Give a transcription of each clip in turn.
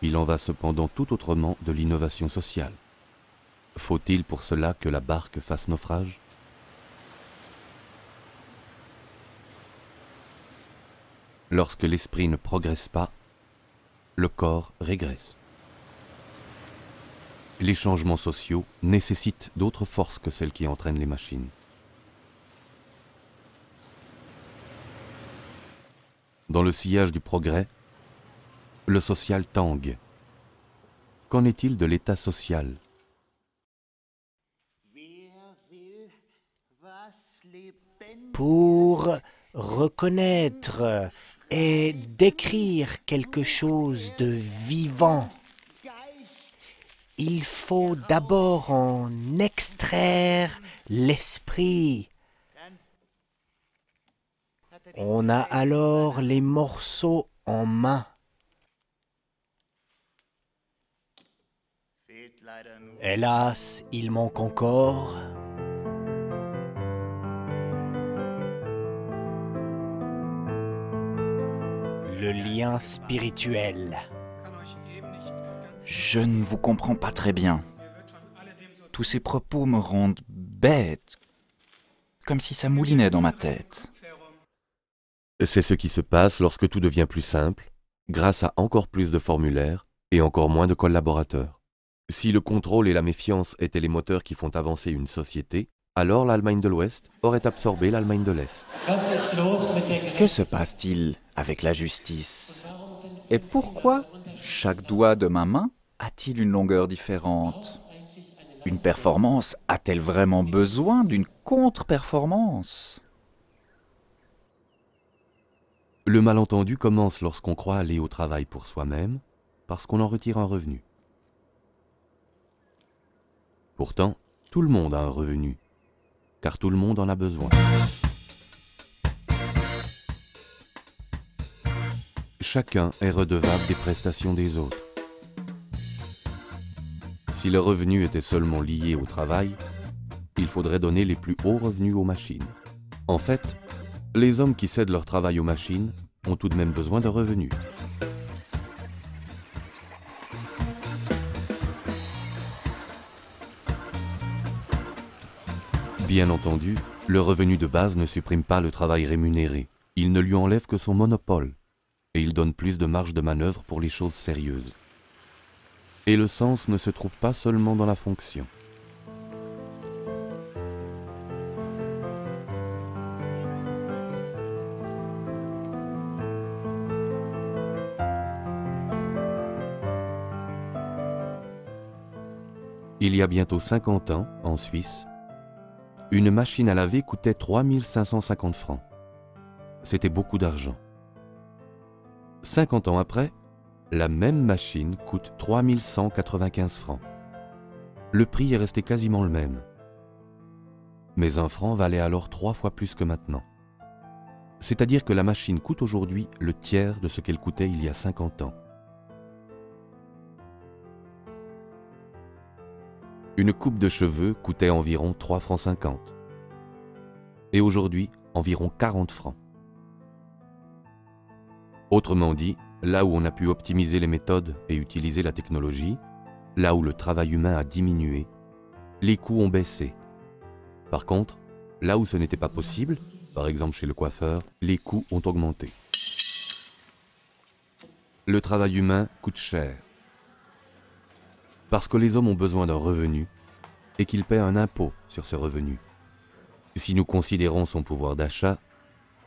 Il en va cependant tout autrement de l'innovation sociale. Faut-il pour cela que la barque fasse naufrage? Lorsque l'esprit ne progresse pas, le corps régresse. Les changements sociaux nécessitent d'autres forces que celles qui entraînent les machines. Dans le sillage du progrès, le social tangue. Qu'en est-il de l'état social? Pour reconnaître et décrire quelque chose de vivant, il faut d'abord en extraire l'esprit. On a alors les morceaux en main. Hélas, il manque encore le lien spirituel. Je ne vous comprends pas très bien. Tous ces propos me rendent bête, comme si ça moulinait dans ma tête. C'est ce qui se passe lorsque tout devient plus simple, grâce à encore plus de formulaires et encore moins de collaborateurs. Si le contrôle et la méfiance étaient les moteurs qui font avancer une société, alors l'Allemagne de l'Ouest aurait absorbé l'Allemagne de l'Est. Que se passe-t-il avec la justice? Et pourquoi chaque doigt de ma main a-t-il une longueur différente? Une performance a-t-elle vraiment besoin d'une contre-performance? Le malentendu commence lorsqu'on croit aller au travail pour soi-même, parce qu'on en retire un revenu. Pourtant, tout le monde a un revenu, car tout le monde en a besoin. Chacun est redevable des prestations des autres. Si le revenu était seulement lié au travail, il faudrait donner les plus hauts revenus aux machines. En fait, les hommes qui cèdent leur travail aux machines ont tout de même besoin de revenus. Bien entendu, le revenu de base ne supprime pas le travail rémunéré. Il ne lui enlève que son monopole. Et il donne plus de marge de manœuvre pour les choses sérieuses. Et le sens ne se trouve pas seulement dans la fonction. Il y a bientôt 50 ans, en Suisse, une machine à laver coûtait 3 550 francs. C'était beaucoup d'argent. 50 ans après, la même machine coûte 3 195 francs. Le prix est resté quasiment le même. Mais un franc valait alors 3 fois plus que maintenant. C'est-à-dire que la machine coûte aujourd'hui le tiers de ce qu'elle coûtait il y a 50 ans. Une coupe de cheveux coûtait environ 3 francs 50. Et aujourd'hui, environ 40 francs. Autrement dit, là où on a pu optimiser les méthodes et utiliser la technologie, là où le travail humain a diminué, les coûts ont baissé. Par contre, là où ce n'était pas possible, par exemple chez le coiffeur, les coûts ont augmenté. Le travail humain coûte cher. Parce que les hommes ont besoin d'un revenu et qu'ils paient un impôt sur ce revenu. Si nous considérons son pouvoir d'achat,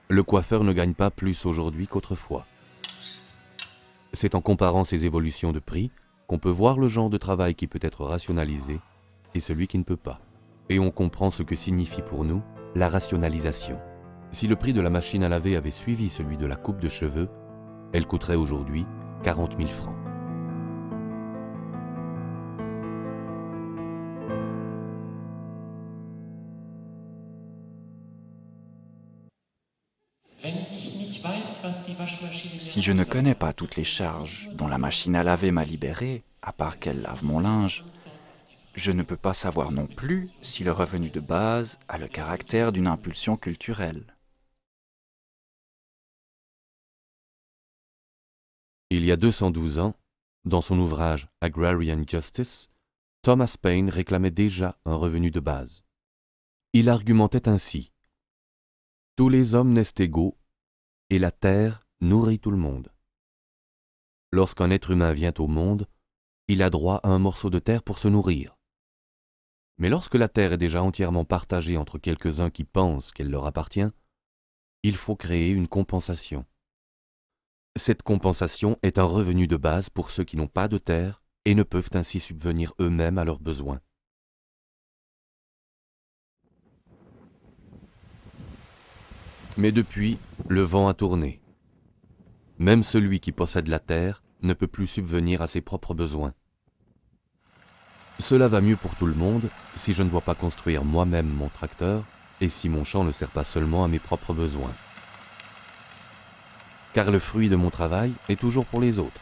le coiffeur ne gagne pas plus aujourd'hui qu'autrefois. C'est en comparant ces évolutions de prix qu'on peut voir le genre de travail qui peut être rationalisé et celui qui ne peut pas. Et on comprend ce que signifie pour nous la rationalisation. Si le prix de la machine à laver avait suivi celui de la coupe de cheveux, elle coûterait aujourd'hui 40 000 francs. Si je ne connais pas toutes les charges dont la machine à laver m'a libéré, à part qu'elle lave mon linge, je ne peux pas savoir non plus si le revenu de base a le caractère d'une impulsion culturelle. Il y a 212 ans, Dans son ouvrage Agrarian Justice, Thomas Paine réclamait déjà un revenu de base. Il argumentait ainsi: tous les hommes naissent égaux et la terre nourrit tout le monde. Lorsqu'un être humain vient au monde, il a droit à un morceau de terre pour se nourrir. Mais lorsque la terre est déjà entièrement partagée entre quelques-uns qui pensent qu'elle leur appartient, il faut créer une compensation. Cette compensation est un revenu de base pour ceux qui n'ont pas de terre et ne peuvent ainsi subvenir eux-mêmes à leurs besoins. Mais depuis, le vent a tourné. Même celui qui possède la terre ne peut plus subvenir à ses propres besoins. Cela va mieux pour tout le monde si je ne dois pas construire moi-même mon tracteur et si mon champ ne sert pas seulement à mes propres besoins. Car le fruit de mon travail est toujours pour les autres.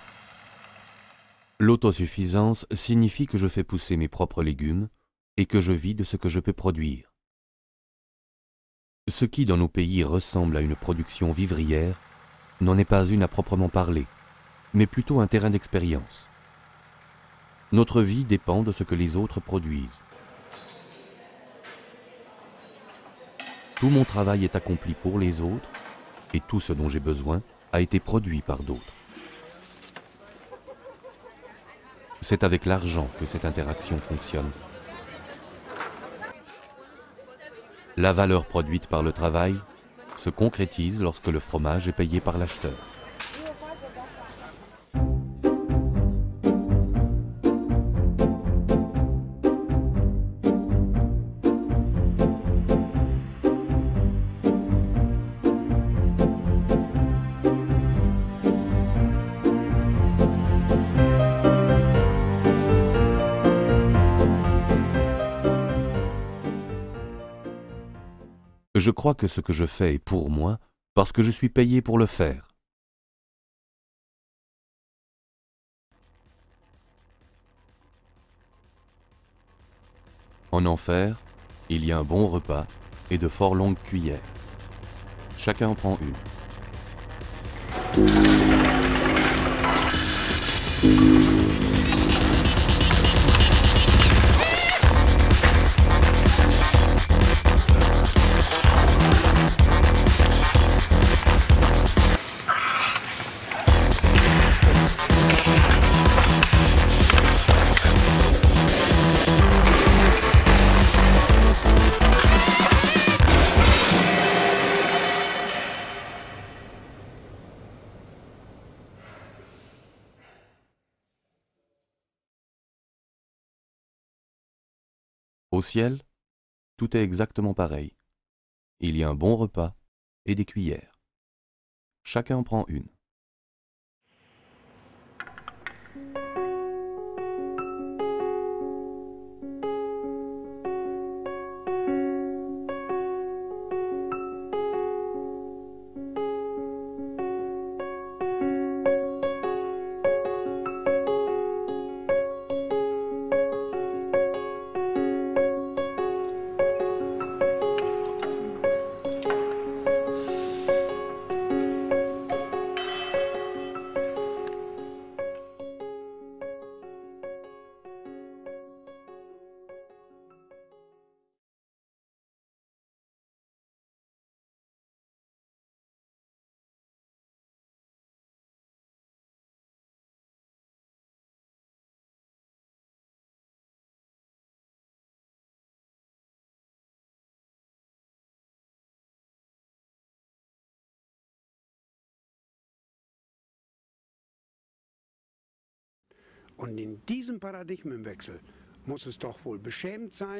L'autosuffisance signifie que je fais pousser mes propres légumes et que je vis de ce que je peux produire. Ce qui dans nos pays ressemble à une production vivrière n'en est pas une à proprement parler, mais plutôt un terrain d'expérience. Notre vie dépend de ce que les autres produisent. Tout mon travail est accompli pour les autres et tout ce dont j'ai besoin a été produit par d'autres. C'est avec l'argent que cette interaction fonctionne. La valeur produite par le travail se concrétise lorsque le fromage est payé par l'acheteur. Je crois que ce que je fais est pour moi parce que je suis payé pour le faire. En enfer, il y a un bon repas et de fort longues cuillères. Chacun en prend une. Au ciel, tout est exactement pareil. Il y a un bon repas et des cuillères. Chacun en prend une.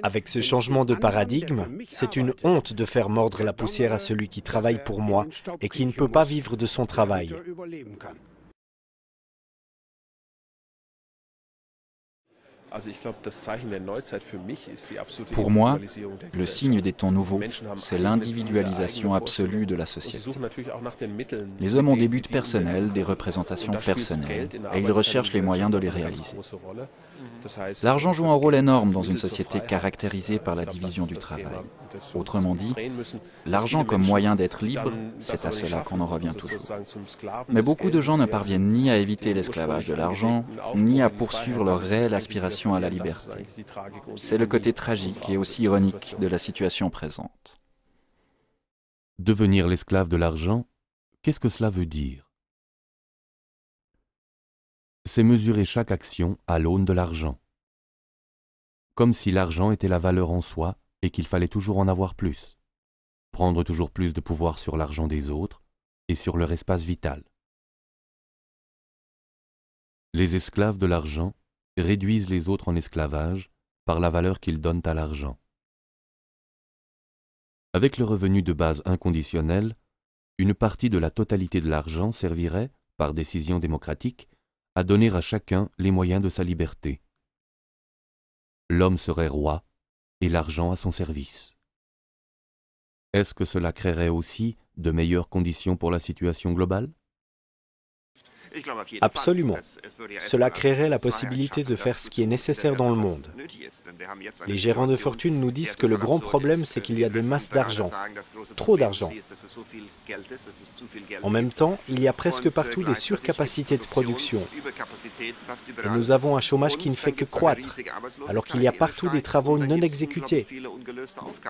Avec ce changement de paradigme, c'est une honte de faire mordre la poussière à celui qui travaille pour moi et qui ne peut pas vivre de son travail. Pour moi, le signe des temps nouveaux, c'est l'individualisation absolue de la société. Les hommes ont des buts personnels, des représentations personnelles, et ils recherchent les moyens de les réaliser. L'argent joue un rôle énorme dans une société caractérisée par la division du travail. Autrement dit, l'argent comme moyen d'être libre, c'est à cela qu'on en revient toujours. Mais beaucoup de gens ne parviennent ni à éviter l'esclavage de l'argent, ni à poursuivre leur réelle aspiration à la liberté. C'est le côté tragique et aussi ironique de la situation présente. Devenir l'esclave de l'argent, qu'est-ce que cela veut dire? C'est mesurer chaque action à l'aune de l'argent. Comme si l'argent était la valeur en soi et qu'il fallait toujours en avoir plus. Prendre toujours plus de pouvoir sur l'argent des autres et sur leur espace vital. Les esclaves de l'argent réduisent les autres en esclavage par la valeur qu'ils donnent à l'argent. Avec le revenu de base inconditionnel, une partie de la totalité de l'argent servirait, par décision démocratique, à donner à chacun les moyens de sa liberté. L'homme serait roi et l'argent à son service. Est-ce que cela créerait aussi de meilleures conditions pour la situation globale? Absolument. Cela créerait la possibilité de faire ce qui est nécessaire dans le monde. Les gérants de fortune nous disent que le grand problème, c'est qu'il y a des masses d'argent, trop d'argent. En même temps, il y a presque partout des surcapacités de production. Et nous avons un chômage qui ne fait que croître, alors qu'il y a partout des travaux non exécutés.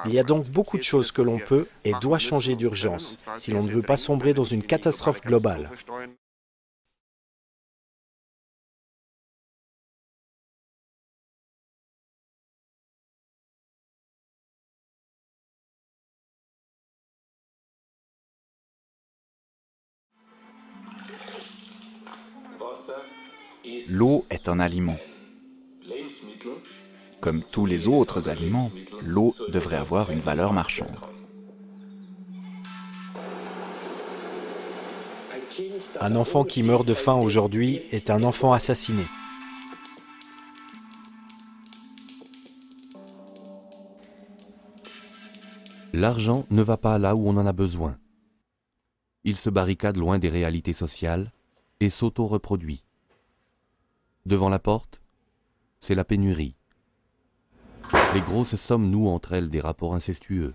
Il y a donc beaucoup de choses que l'on peut et doit changer d'urgence, si l'on ne veut pas sombrer dans une catastrophe globale. L'eau est un aliment. Comme tous les autres aliments, l'eau devrait avoir une valeur marchande. Un enfant qui meurt de faim aujourd'hui est un enfant assassiné. L'argent ne va pas là où on en a besoin. Il se barricade loin des réalités sociales et s'auto-reproduit. Devant la porte, c'est la pénurie. Les grosses sommes nouent entre elles des rapports incestueux.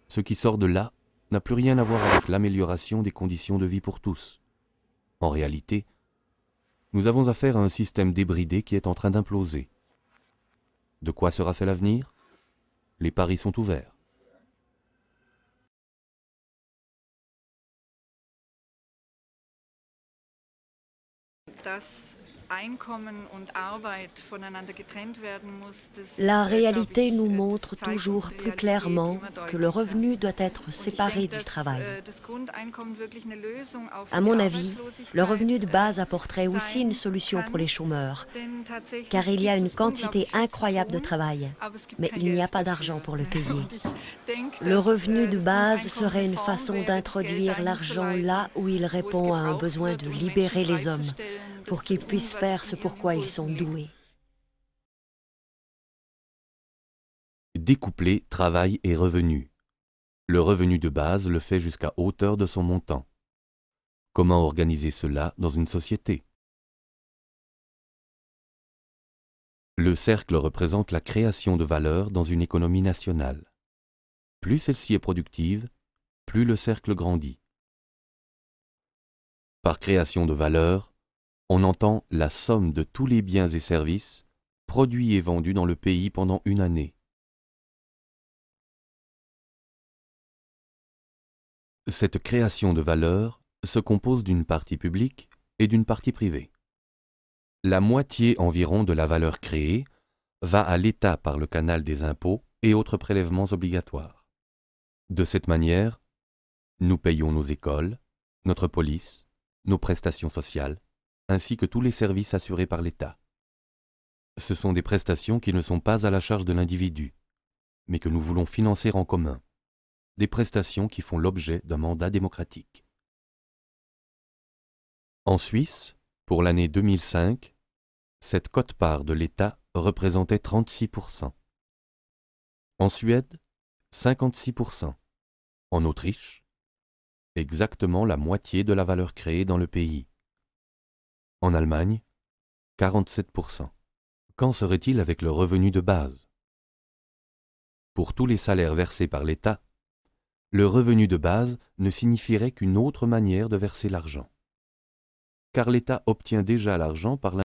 Ce qui sort de là n'a plus rien à voir avec l'amélioration des conditions de vie pour tous. En réalité, nous avons affaire à un système débridé qui est en train d'imploser. De quoi sera fait l'avenir? Les paris sont ouverts. La réalité nous montre toujours plus clairement que le revenu doit être séparé du travail. À mon avis, le revenu de base apporterait aussi une solution pour les chômeurs, car il y a une quantité incroyable de travail, mais il n'y a pas d'argent pour le payer. Le revenu de base serait une façon d'introduire l'argent là où il répond à un besoin de libérer les hommes, pour qu'ils puissent faire ce pourquoi ils sont doués. Découpler travail et revenu. Le revenu de base le fait jusqu'à hauteur de son montant. Comment organiser cela dans une société? Le cercle représente la création de valeur dans une économie nationale. Plus celle-ci est productive, plus le cercle grandit. Par création de valeur, on entend la somme de tous les biens et services produits et vendus dans le pays pendant une année. Cette création de valeur se compose d'une partie publique et d'une partie privée. La moitié environ de la valeur créée va à l'État par le canal des impôts et autres prélèvements obligatoires. De cette manière, nous payons nos écoles, notre police, nos prestations sociales, ainsi que tous les services assurés par l'État. Ce sont des prestations qui ne sont pas à la charge de l'individu, mais que nous voulons financer en commun. Des prestations qui font l'objet d'un mandat démocratique. En Suisse, pour l'année 2005, cette quote-part de l'État représentait 36%. En Suède, 56%. En Autriche, exactement la moitié de la valeur créée dans le pays. En Allemagne, 47%. Qu'en serait-il avec le revenu de base? Pour tous les salaires versés par l'État, le revenu de base ne signifierait qu'une autre manière de verser l'argent. Car l'État obtient déjà l'argent par